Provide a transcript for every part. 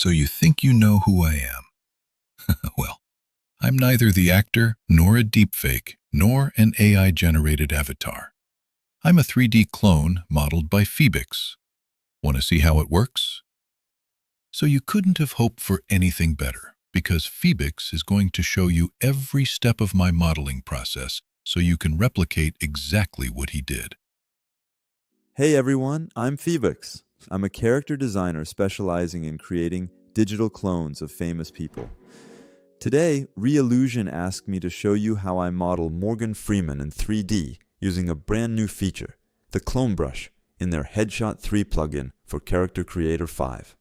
So you think you know who I am? Well, I'm neither the actor, nor a deepfake, nor an AI-generated avatar. I'm a 3D clone modeled by PhiBix. Want to see how it works? So you couldn't have hoped for anything better, because PhiBix is going to show you every step of my modeling process so you can replicate exactly what he did. Hey everyone, I'm PhiBix. I'm a character designer specializing in creating digital clones of famous people. Today, Reallusion asked me to show you how I model Morgan Freeman in 3D using a brand new feature, the Clone Brush, in their Headshot 3 plugin for Character Creator 5.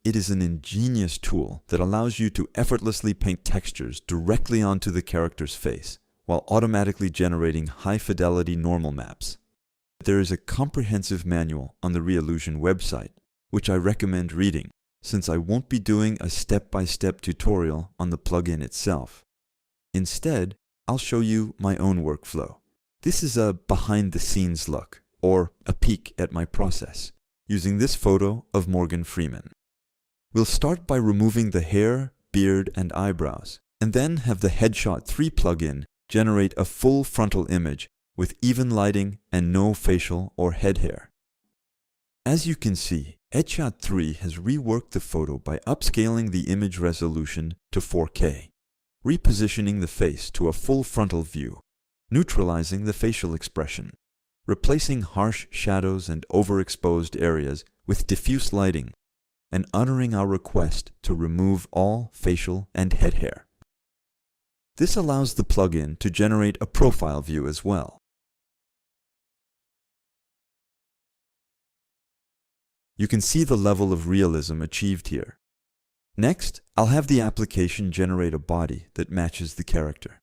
It is an ingenious tool that allows you to effortlessly paint textures directly onto the character's face, while automatically generating high-fidelity normal maps. There is a comprehensive manual on the Reallusion website, which I recommend reading, since I won't be doing a step-by-step tutorial on the plugin itself. Instead, I'll show you my own workflow. This is a behind-the-scenes look, or a peek at my process, using this photo of Morgan Freeman. We'll start by removing the hair, beard, and eyebrows, and then have the Headshot 3 plugin generate a full frontal image with even lighting and no facial or head hair. As you can see, Headshot 3 has reworked the photo by upscaling the image resolution to 4K, repositioning the face to a full frontal view, neutralizing the facial expression, replacing harsh shadows and overexposed areas with diffuse lighting, and honoring our request to remove all facial and head hair. This allows the plugin to generate a profile view as well. You can see the level of realism achieved here. Next, I'll have the application generate a body that matches the character.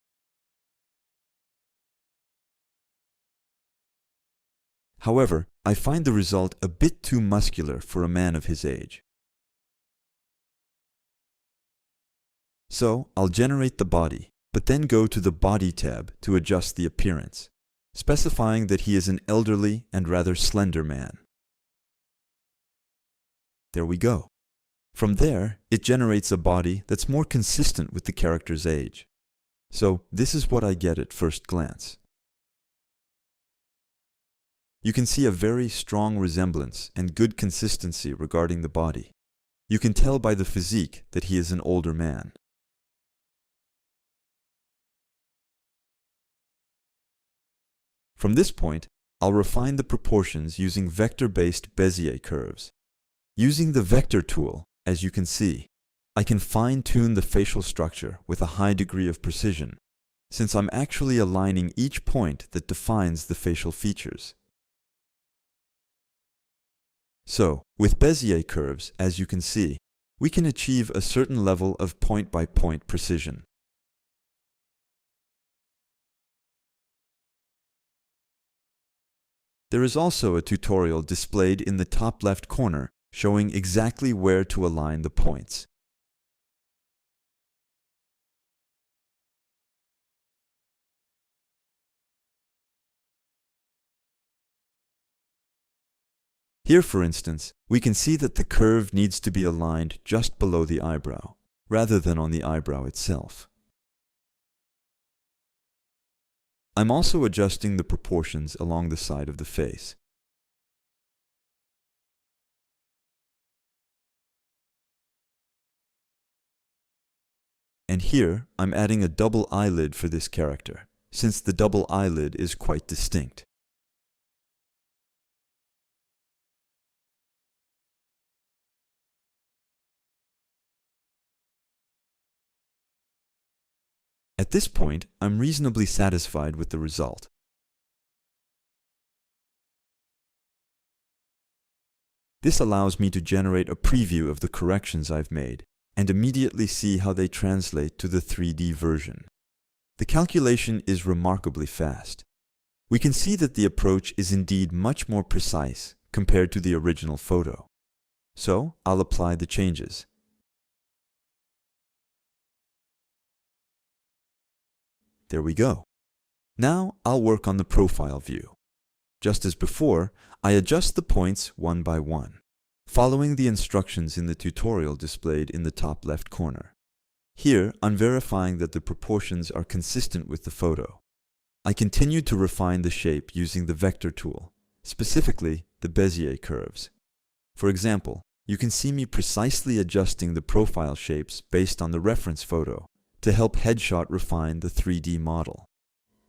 However, I find the result a bit too muscular for a man of his age. So, I'll generate the body, but then go to the Body tab to adjust the appearance, specifying that he is an elderly and rather slender man. There we go. From there, it generates a body that's more consistent with the character's age. So this is what I get at first glance. You can see a very strong resemblance and good consistency regarding the body. You can tell by the physique that he is an older man. From this point, I'll refine the proportions using vector-based Bezier curves. Using the vector tool, as you can see, I can fine-tune the facial structure with a high degree of precision, since I'm actually aligning each point that defines the facial features. So, with Bezier curves, as you can see, we can achieve a certain level of point-by-point precision. There is also a tutorial displayed in the top left corner showing exactly where to align the points. Here, for instance, we can see that the curve needs to be aligned just below the eyebrow, rather than on the eyebrow itself. I'm also adjusting the proportions along the side of the face. And here, I'm adding a double eyelid for this character, since the double eyelid is quite distinct. At this point, I'm reasonably satisfied with the result. This allows me to generate a preview of the corrections I've made, and immediately see how they translate to the 3D version. The calculation is remarkably fast. We can see that the approach is indeed much more precise compared to the original photo. So, I'll apply the changes. There we go. Now, I'll work on the profile view. Just as before, I adjust the points one by one. following the instructions in the tutorial displayed in the top left corner. Here, I'm verifying that the proportions are consistent with the photo. I continue to refine the shape using the vector tool, specifically the Bezier curves. For example, you can see me precisely adjusting the profile shapes based on the reference photo to help Headshot refine the 3D model.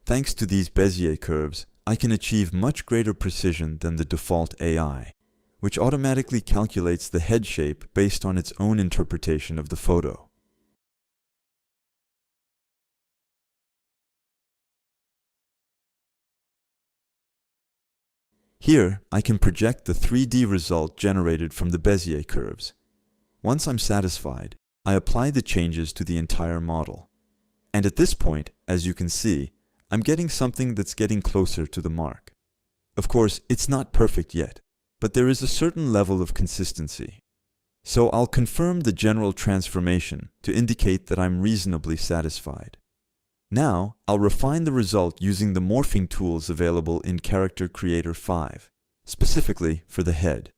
Thanks to these Bezier curves, I can achieve much greater precision than the default AI, which automatically calculates the head shape based on its own interpretation of the photo. Here, I can project the 3D result generated from the Bezier curves. Once I'm satisfied, I apply the changes to the entire model. And at this point, as you can see, I'm getting something that's getting closer to the mark. Of course, it's not perfect yet, but there is a certain level of consistency. So I'll confirm the general transformation to indicate that I'm reasonably satisfied. Now, I'll refine the result using the morphing tools available in Character Creator 5, specifically for the head.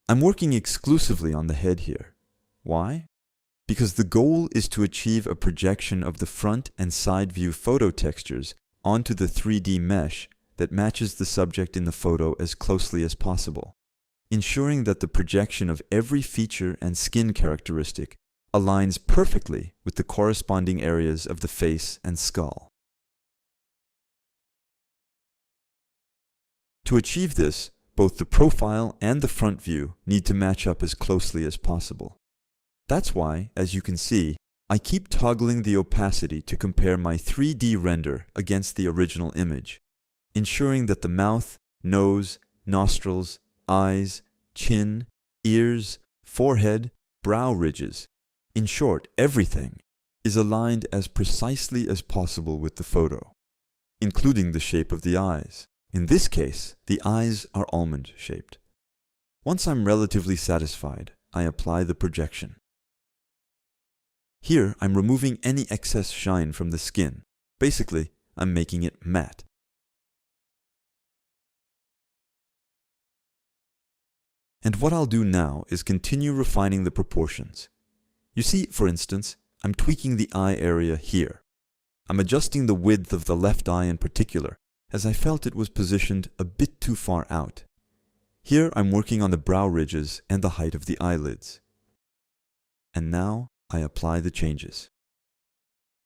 I'm working exclusively on the head here. Why? Because the goal is to achieve a projection of the front and side view photo textures onto the 3D mesh that matches the subject in the photo as closely as possible, ensuring that the projection of every feature and skin characteristic aligns perfectly with the corresponding areas of the face and skull. To achieve this, both the profile and the front view need to match up as closely as possible. That's why, as you can see, I keep toggling the opacity to compare my 3D render against the original image, ensuring that the mouth, nose, nostrils, eyes, chin, ears, forehead, brow ridges, in short, everything, is aligned as precisely as possible with the photo, including the shape of the eyes. In this case, the eyes are almond-shaped. Once I'm relatively satisfied, I apply the projection. Here, I'm removing any excess shine from the skin. Basically, I'm making it matte. And what I'll do now is continue refining the proportions. You see, for instance, I'm tweaking the eye area here. I'm adjusting the width of the left eye in particular, as I felt it was positioned a bit too far out. Here I'm working on the brow ridges and the height of the eyelids. And now I apply the changes.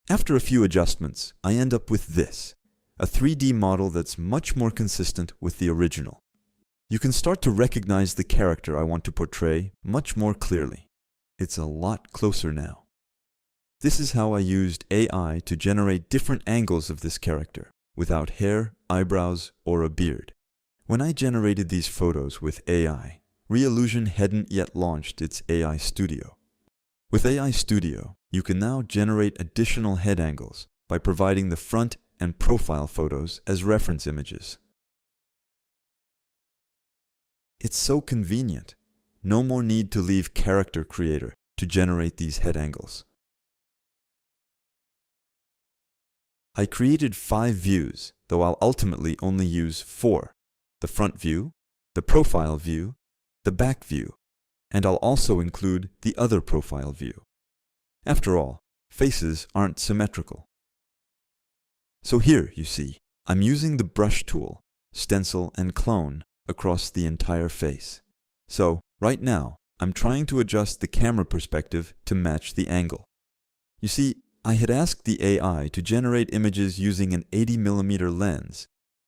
After a few adjustments, I end up with this, a 3D model that's much more consistent with the original. You can start to recognize the character I want to portray much more clearly. It's a lot closer now. This is how I used AI to generate different angles of this character, without hair, eyebrows, or a beard. When I generated these photos with AI, Reallusion hadn't yet launched its AI Studio. With AI Studio, you can now generate additional head angles by providing the front and profile photos as reference images. It's so convenient. No more need to leave Character Creator to generate these head angles. I created 5 views, though I'll ultimately only use 4. The front view, the profile view, the back view, and I'll also include the other profile view. After all, faces aren't symmetrical. So here, you see, I'm using the brush tool, stencil and clone, across the entire face. So, right now, I'm trying to adjust the camera perspective to match the angle. You see, I had asked the AI to generate images using an 80mm lens,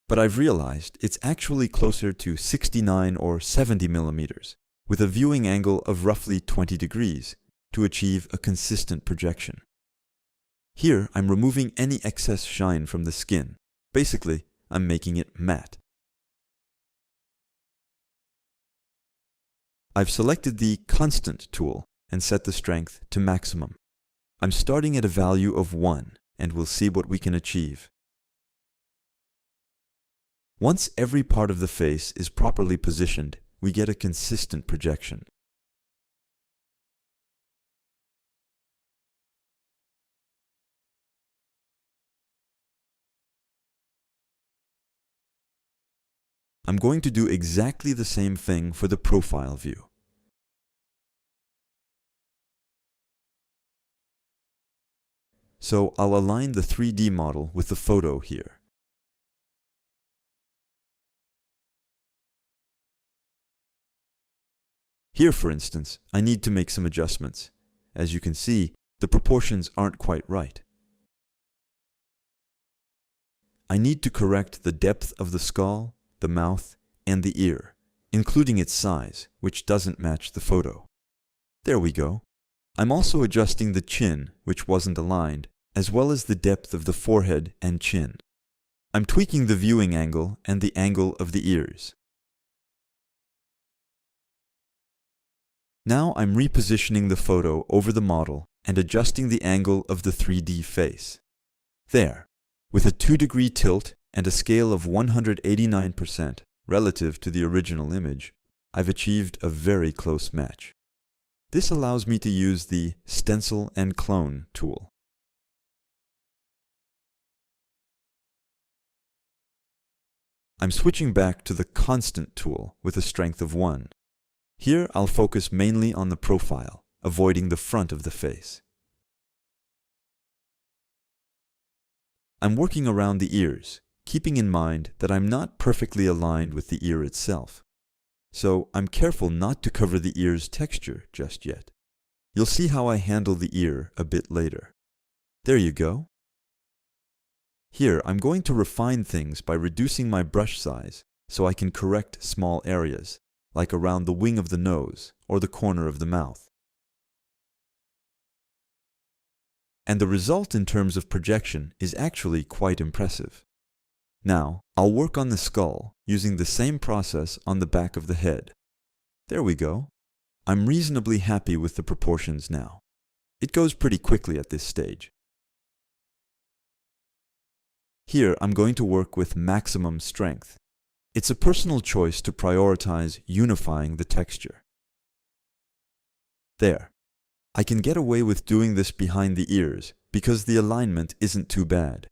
but I've realized it's actually closer to 69 or 70mm, with a viewing angle of roughly 20 degrees, to achieve a consistent projection. Here, I'm removing any excess shine from the skin. Basically, I'm making it matte. I've selected the Constant tool and set the strength to maximum. I'm starting at a value of 1, and we'll see what we can achieve. Once every part of the face is properly positioned, we get a consistent projection. I'm going to do exactly the same thing for the profile view. so I'll align the 3D model with the photo here. Here, for instance, I need to make some adjustments. As you can see, the proportions aren't quite right. I need to correct the depth of the skull, the mouth, and the ear, including its size, which doesn't match the photo. There we go. I'm also adjusting the chin, which wasn't aligned, as well as the depth of the forehead and chin. I'm tweaking the viewing angle and the angle of the ears. Now I'm repositioning the photo over the model and adjusting the angle of the 3D face. There. With a 2-degree tilt and a scale of 189% relative to the original image, I've achieved a very close match. This allows me to use the Stencil and Clone tool. I'm switching back to the Constant tool with a strength of 1. Here I'll focus mainly on the profile, avoiding the front of the face. I'm working around the ears, keeping in mind that I'm not perfectly aligned with the ear itself. So I'm careful not to cover the ear's texture just yet. You'll see how I handle the ear a bit later. There you go. Here I'm going to refine things by reducing my brush size so I can correct small areas, like around the wing of the nose or the corner of the mouth. And the result in terms of projection is actually quite impressive. Now, I'll work on the skull using the same process on the back of the head. There we go. I'm reasonably happy with the proportions now. It goes pretty quickly at this stage. Here, I'm going to work with maximum strength. It's a personal choice to prioritize unifying the texture. There. I can get away with doing this behind the ears because the alignment isn't too bad.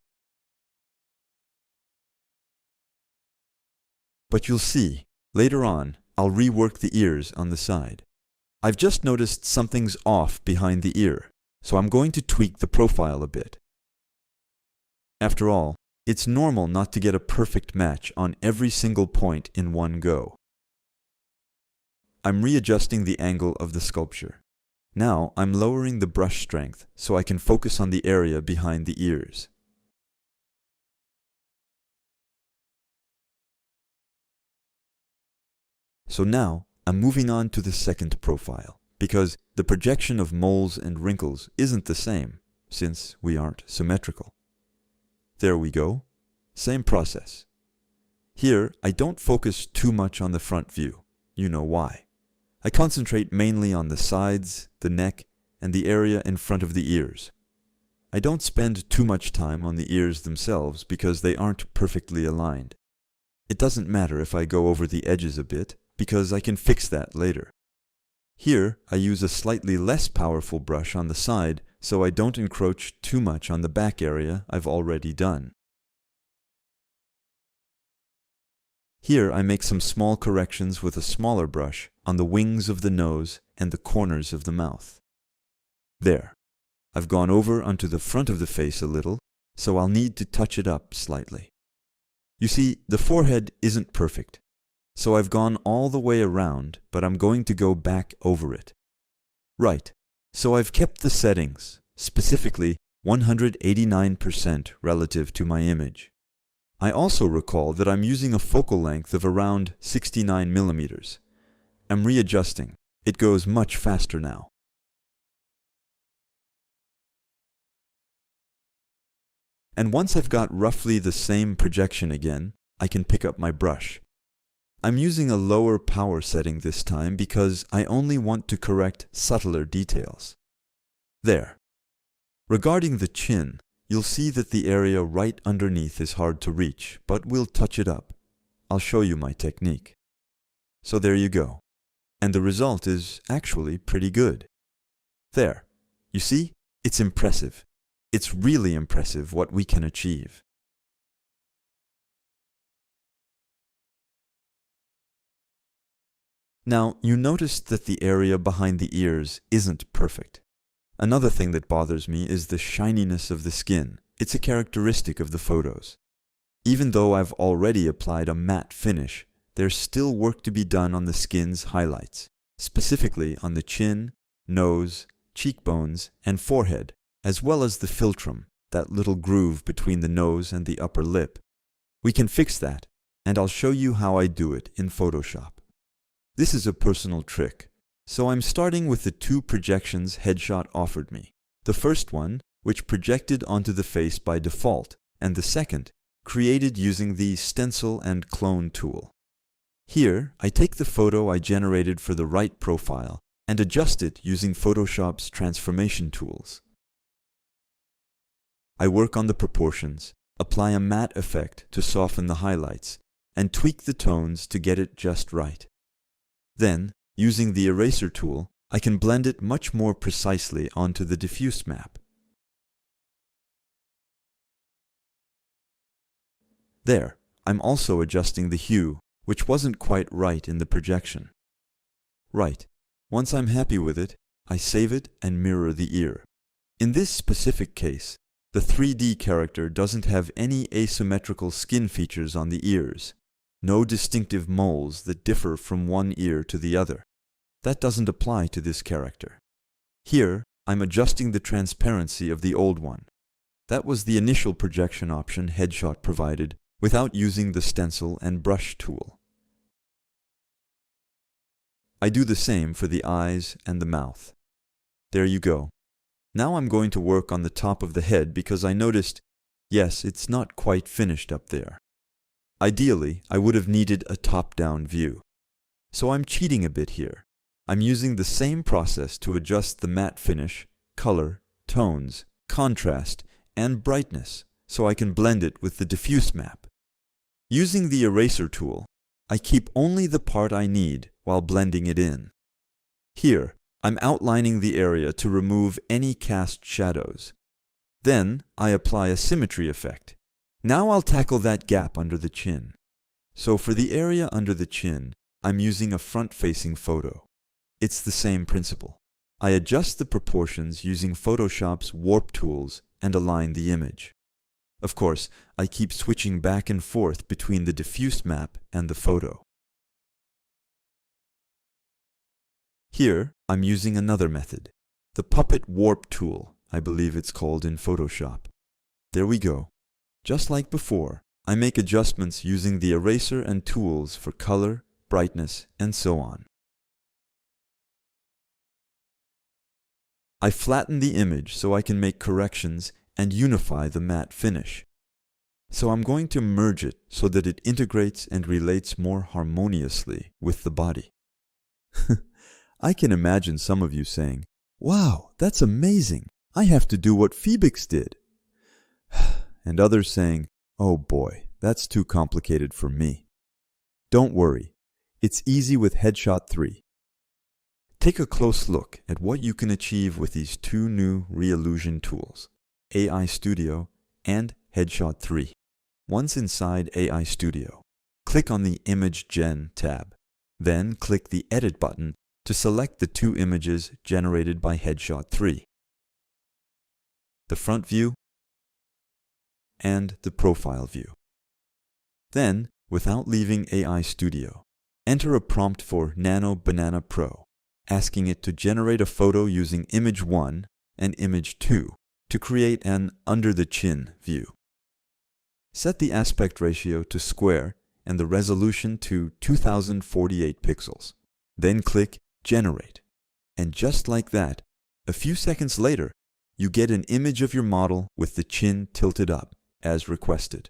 But you'll see, later on, I'll rework the ears on the side. I've just noticed something's off behind the ear, so I'm going to tweak the profile a bit. After all, it's normal not to get a perfect match on every single point in one go. I'm readjusting the angle of the sculpture. Now I'm lowering the brush strength so I can focus on the area behind the ears. So now I'm moving on to the second profile, because the projection of moles and wrinkles isn't the same, since we aren't symmetrical. There we go. Same process. Here I don't focus too much on the front view. You know why. I concentrate mainly on the sides, the neck, and the area in front of the ears. I don't spend too much time on the ears themselves because they aren't perfectly aligned. It doesn't matter if I go over the edges a bit, because I can fix that later. Here, I use a slightly less powerful brush on the side so I don't encroach too much on the back area I've already done. Here I make some small corrections with a smaller brush on the wings of the nose and the corners of the mouth. There. I've gone over onto the front of the face a little, so I'll need to touch it up slightly. You see, the forehead isn't perfect, so I've gone all the way around, but I'm going to go back over it. Right, so I've kept the settings, specifically 189% relative to my image. I also recall that I'm using a focal length of around 69 millimeters. I'm readjusting. It goes much faster now. And once I've got roughly the same projection again, I can pick up my brush. I'm using a lower power setting this time because I only want to correct subtler details. There. Regarding the chin, you'll see that the area right underneath is hard to reach, but we'll touch it up. I'll show you my technique. So there you go. And the result is actually pretty good. There. You see? It's impressive. It's really impressive what we can achieve. Now, you noticed that the area behind the ears isn't perfect. Another thing that bothers me is the shininess of the skin. It's a characteristic of the photos. Even though I've already applied a matte finish, there's still work to be done on the skin's highlights, specifically on the chin, nose, cheekbones, and forehead, as well as the philtrum, that little groove between the nose and the upper lip. We can fix that, and I'll show you how I do it in Photoshop. This is a personal trick, so I'm starting with the two projections Headshot offered me. The first one, which projected onto the face by default, and the second, created using the Stencil and Clone tool. Here, I take the photo I generated for the right profile and adjust it using Photoshop's transformation tools. I work on the proportions, apply a matte effect to soften the highlights, and tweak the tones to get it just right. Then, using the eraser tool, I can blend it much more precisely onto the diffuse map. There, I'm also adjusting the hue, which wasn't quite right in the projection. Right, once I'm happy with it, I save it and mirror the ear. In this specific case, the 3D character doesn't have any asymmetrical skin features on the ears, no distinctive moles that differ from one ear to the other. That doesn't apply to this character. Here, I'm adjusting the transparency of the old one. That was the initial projection option Headshot provided without using the Stencil and Brush tool. I do the same for the eyes and the mouth. There you go. Now I'm going to work on the top of the head because I noticed, yes, it's not quite finished up there. Ideally, I would have needed a top-down view. So I'm cheating a bit here. I'm using the same process to adjust the matte finish, color, tones, contrast, and brightness so I can blend it with the diffuse map. Using the eraser tool, I keep only the part I need while blending it in. Here, I'm outlining the area to remove any cast shadows. Then, I apply a symmetry effect. Now I'll tackle that gap under the chin. So for the area under the chin, I'm using a front-facing photo. It's the same principle. I adjust the proportions using Photoshop's warp tools and align the image. Of course, I keep switching back and forth between the diffuse map and the photo. Here, I'm using another method, the Puppet Warp tool, I believe it's called in Photoshop. There we go. Just like before, I make adjustments using the eraser and tools for color, brightness, and so on. I flatten the image so I can make corrections and unify the matte finish. So I'm going to merge it so that it integrates and relates more harmoniously with the body. I can imagine some of you saying, "Wow, that's amazing. I have to do what PhiBix did." And others saying, "Oh boy, that's too complicated for me." Don't worry, it's easy with Headshot 3. Take a close look at what you can achieve with these two new Reallusion tools, AI Studio and Headshot 3. Once inside AI Studio, click on the Image Gen tab. Then click the Edit button to select the two images generated by Headshot 3. The front view and the profile view. Then, without leaving AI Studio, enter a prompt for Nano Banana Pro, asking it to generate a photo using Image 1 and Image 2 to create an under-the-chin view. Set the aspect ratio to square and the resolution to 2048 pixels. Then click Generate. And just like that, a few seconds later, you get an image of your model with the chin tilted up, as requested.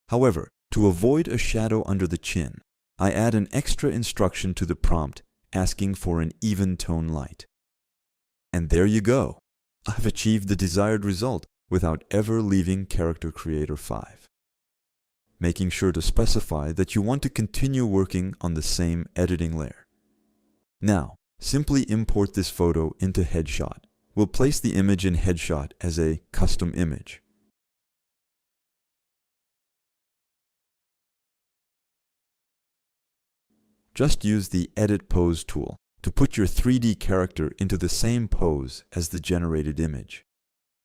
However, to avoid a shadow under the chin, I add an extra instruction to the prompt asking for an even tone light. And there you go. I've achieved the desired result without ever leaving Character Creator 5. Making sure to specify that you want to continue working on the same editing layer. Now, simply import this photo into Headshot. We'll place the image in Headshot as a custom image. Just use the Edit Pose tool to put your 3D character into the same pose as the generated image.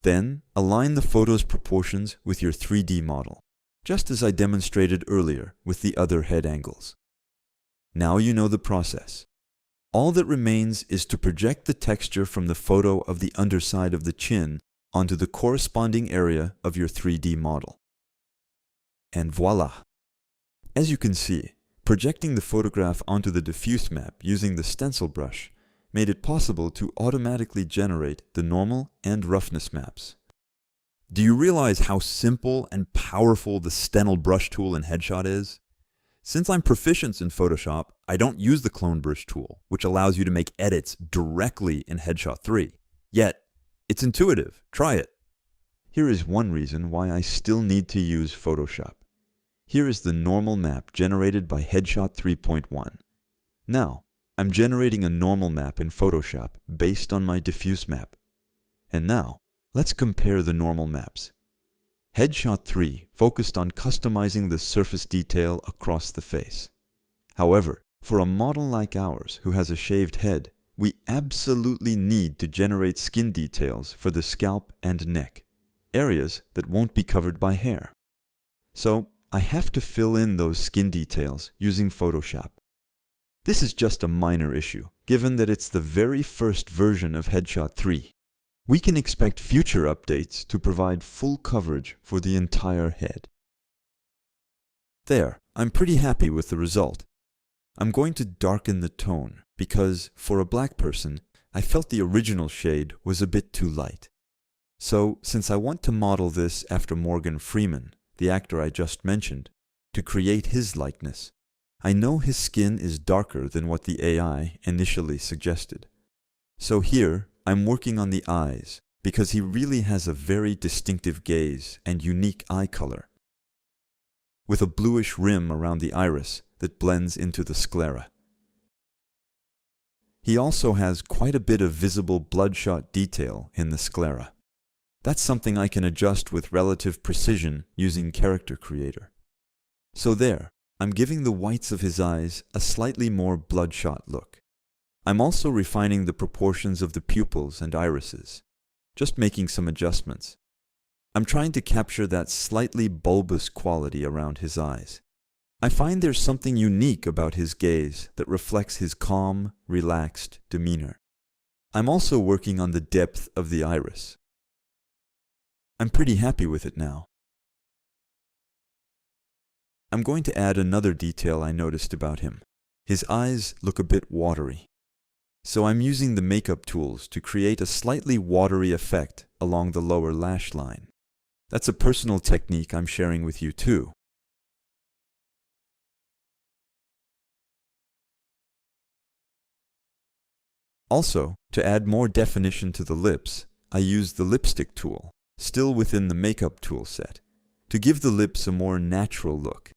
Then, align the photo's proportions with your 3D model, just as I demonstrated earlier with the other head angles. Now you know the process. All that remains is to project the texture from the photo of the underside of the chin onto the corresponding area of your 3D model. And voila! As you can see, projecting the photograph onto the diffuse map using the stencil brush made it possible to automatically generate the normal and roughness maps. Do you realize how simple and powerful the Stencil Brush tool in Headshot is? Since I'm proficient in Photoshop, I don't use the Clone Brush tool, which allows you to make edits directly in Headshot 3. Yet, it's intuitive. Try it. Here is one reason why I still need to use Photoshop. Here is the normal map generated by Headshot 3.1. Now, I'm generating a normal map in Photoshop based on my diffuse map. And now, let's compare the normal maps. Headshot 3 focused on customizing the surface detail across the face. However, for a model like ours who has a shaved head, we absolutely need to generate skin details for the scalp and neck, areas that won't be covered by hair. So, I have to fill in those skin details using Photoshop. This is just a minor issue, given that it's the very first version of Headshot 3. We can expect future updates to provide full coverage for the entire head. There, I'm pretty happy with the result. I'm going to darken the tone because, for a black person, I felt the original shade was a bit too light. So, since I want to model this after Morgan Freeman, the actor I just mentioned, to create his likeness, I know his skin is darker than what the AI initially suggested. So here, I'm working on the eyes, because he really has a very distinctive gaze and unique eye color, with a bluish rim around the iris that blends into the sclera. He also has quite a bit of visible bloodshot detail in the sclera. That's something I can adjust with relative precision using Character Creator. So there, I'm giving the whites of his eyes a slightly more bloodshot look. I'm also refining the proportions of the pupils and irises, just making some adjustments. I'm trying to capture that slightly bulbous quality around his eyes. I find there's something unique about his gaze that reflects his calm, relaxed demeanor. I'm also working on the depth of the iris. I'm pretty happy with it now. I'm going to add another detail I noticed about him. His eyes look a bit watery. So I'm using the makeup tools to create a slightly watery effect along the lower lash line. That's a personal technique I'm sharing with you too. Also, to add more definition to the lips, I used the lipstick tool, still within the makeup tool set, to give the lips a more natural look,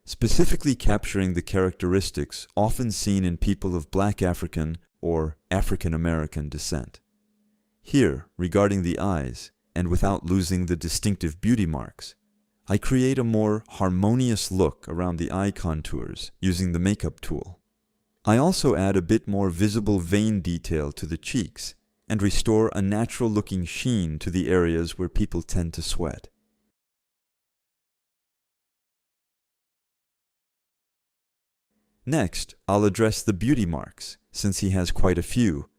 specifically capturing the characteristics often seen in people of Black African or African American descent. Here, regarding the eyes, and without losing the distinctive beauty marks, I create a more harmonious look around the eye contours using the makeup tool. I also add a bit more visible vein detail to the cheeks and restore a natural-looking sheen to the areas where people tend to sweat. Next, I'll address the beauty marks, since he has quite a few,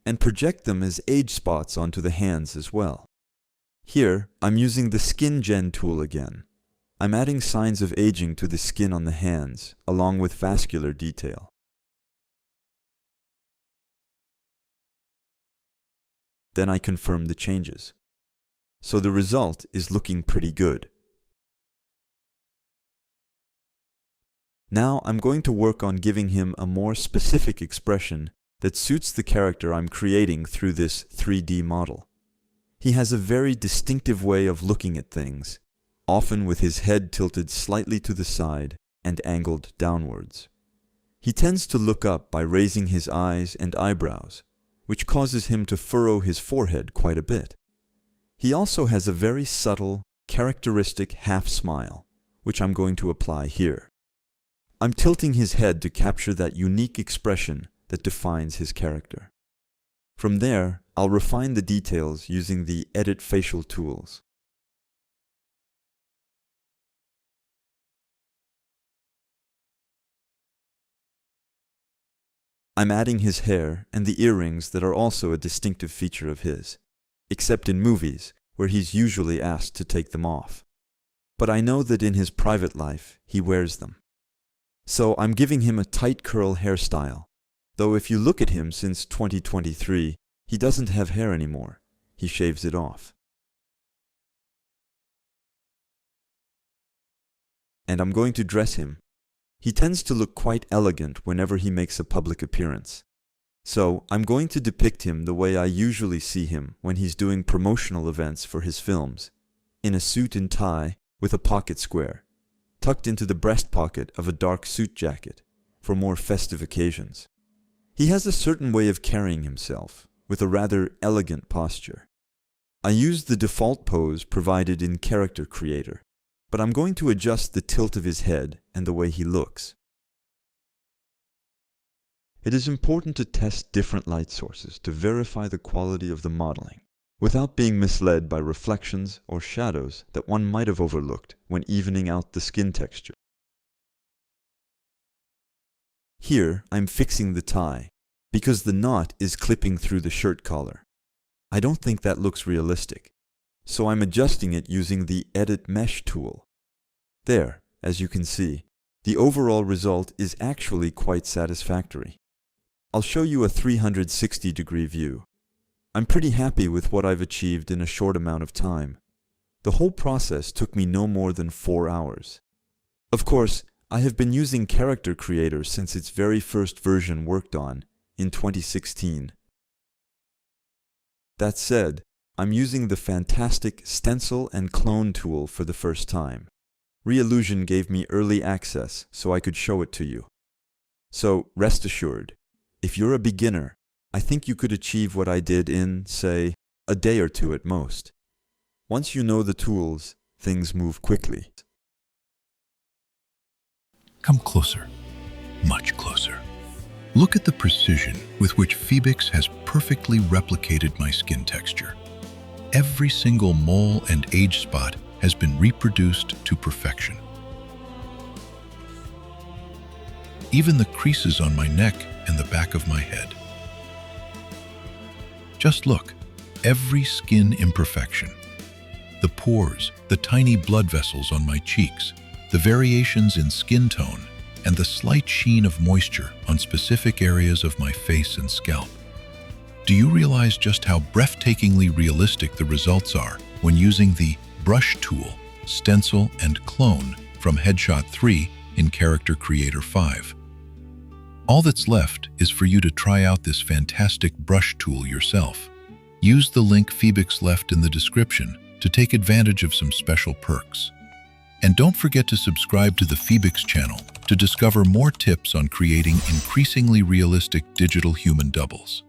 and project them as age spots onto the hands as well. Here, I'm using the SkinGen tool again. I'm adding signs of aging to the skin on the hands, along with vascular detail. Then I confirm the changes. So the result is looking pretty good. Now I'm going to work on giving him a more specific expression that suits the character I'm creating through this 3D model. He has a very distinctive way of looking at things, often with his head tilted slightly to the side and angled downwards. He tends to look up by raising his eyes and eyebrows, which causes him to furrow his forehead quite a bit. He also has a very subtle, characteristic half smile, which I'm going to apply here. I'm tilting his head to capture that unique expression that defines his character. From there, I'll refine the details using the Edit Facial tools. I'm adding his hair and the earrings that are also a distinctive feature of his, except in movies, where he's usually asked to take them off. But I know that in his private life, he wears them. So I'm giving him a tight curl hairstyle, though if you look at him since 2023, he doesn't have hair anymore. He shaves it off. And I'm going to dress him. He tends to look quite elegant whenever he makes a public appearance. So I'm going to depict him the way I usually see him when he's doing promotional events for his films, in a suit and tie with a pocket square, tucked into the breast pocket of a dark suit jacket for more festive occasions. He has a certain way of carrying himself, with a rather elegant posture. I used the default pose provided in Character Creator, but I'm going to adjust the tilt of his head and the way he looks. It is important to test different light sources to verify the quality of the modeling, without being misled by reflections or shadows that one might have overlooked when evening out the skin texture. Here, I'm fixing the tie, because the knot is clipping through the shirt collar. I don't think that looks realistic, so I'm adjusting it using the Edit Mesh tool. There, as you can see, the overall result is actually quite satisfactory. I'll show you a 360-degree view. I'm pretty happy with what I've achieved in a short amount of time. The whole process took me no more than 4 hours. Of course, I have been using Character Creator since its very first version worked on, in 2016. That said, I'm using the fantastic Stencil and Clone tool for the first time. Reallusion gave me early access so I could show it to you. So rest assured, if you're a beginner, I think you could achieve what I did in, say, a day or two at most. Once you know the tools, things move quickly. Come closer, much closer. Look at the precision with which PhiBix has perfectly replicated my skin texture. Every single mole and age spot has been reproduced to perfection. Even the creases on my neck and the back of my head. Just look, every skin imperfection. The pores, the tiny blood vessels on my cheeks, the variations in skin tone, and the slight sheen of moisture on specific areas of my face and scalp. Do you realize just how breathtakingly realistic the results are when using the Brush tool, Stencil and Clone from Headshot 3 in Character Creator 5? All that's left is for you to try out this fantastic brush tool yourself. Use the link PhiBix left in the description to take advantage of some special perks. And don't forget to subscribe to the PhiBix channel to discover more tips on creating increasingly realistic digital human doubles.